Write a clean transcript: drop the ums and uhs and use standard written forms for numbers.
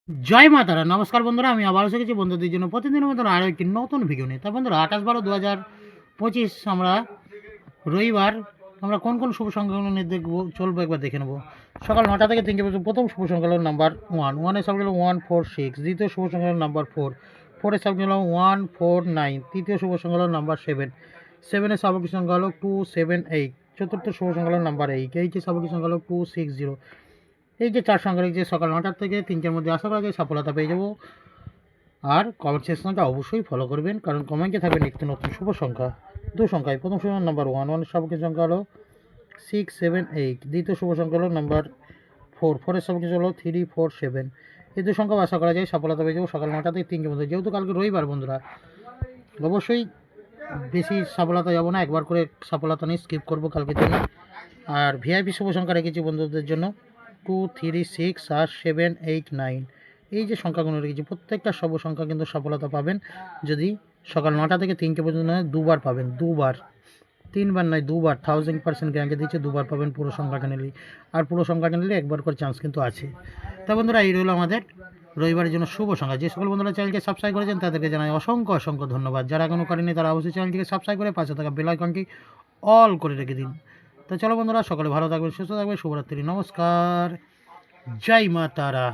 জয় মা তারা! নমস্কার বন্ধুরা, আমি আবার এসে গেছি বন্ধুদের জন্য প্রতিদিনের মতন আরও একটি নতুন ভিডিও নিয়ে। তা বন্ধুরা 28/12/2025 আমরা রবিবার আমরা কোন কোন শুভ সংখ্যাগুলো নিয়ে দেখবো চলবো একবার দেখে নেবো। সকাল 9টা থেকে 3টে পর্যন্ত প্রথম শুভ সংখ্যা হলো নাম্বার 1, 1 এর সাবজেক্ট হলো 146, দ্বিতীয় শুভ সংখ্যা হলো নাম্বার 4, 4 এর সাবজেক্ট হলো 149, তৃতীয় শুভ সংখ্যা হলো নাম্বার 7, 7 এর সাবজেক্ট সংখ্যা হলো 278, চতুর্থ শুভ সংখ্যা হলো নাম্বার 8, 8 এর সাবজেক্ট সংখ্যা হলো 260। এই যে 4 সংখ্যার এই যে সকাল 9টার থেকে 3টের মধ্যে আশা করা যায় সফলতা পেয়ে যাবো। আর কমেন্ট সেকশনটা অবশ্যই ফলো করবেন, কারণ কমেন্টে থাকবে নিত্য নতুন শুভ সংখ্যা। দু সংখ্যায় প্রথম শুভ নাম্বার 1, 1 এর সাপেক্ষে সংখ্যা হলো 678, দ্বিতীয় শুভ সংখ্যা হলো নাম্বার 4, 4 এর সাপেক্ষে হলো 347। এই দু সংখ্যা আশা করা যায় সফলতা পেয়ে যাবো সকাল 9টা থেকে 3টের মধ্যে। যেহেতু কালকে রবিবার বন্ধুরা, অবশ্যই বেশি সফলতা যাবো না, একবার করে সফলতা নিয়ে স্কিপ করবো কালকের জন্য। আর ভিআইপি শুভ সংখ্যা রেখেছি বন্ধুদের জন্য 2, 3, 6 আর 7, 8, 9। এই যে সংখ্যাগুলো রেখেছি প্রত্যেকটা শুভ সংখ্যা কিন্তু সফলতা পাবেন যদি সকাল 9টা থেকে 3টে পর্যন্ত দুবার পাবেন, দুবার, 3বার নয় দুবার। 1000% গ্যারান্টি দিচ্ছে, দুবার পাবেন পুরো সংখ্যাটা নিলে। আর পুরো সংখ্যাটা নিলে একবার করে চান্স কিন্তু আছে। তা বন্ধুরা, এই রইল আমাদের রবিবারের জন্য শুভ সংখ্যা। যে সকল বন্ধুরা চ্যানেলকে সাবস্ক্রাইব করেছেন তাদেরকে জানাই অসংখ্য অসংখ্য ধন্যবাদ। যারা এখনও করেনি তারা অবশ্যই চ্যানেলটিকে সাবস্ক্রাইব করে পাশে থাকা বেল আইকনটি অল করে রেখে দিন। তো চলো বন্ধুরা, সকলে ভালো থাকবেন, সুস্থ থাকবেন, শুভরাত্রি, নমস্কার, জয় মা তারা।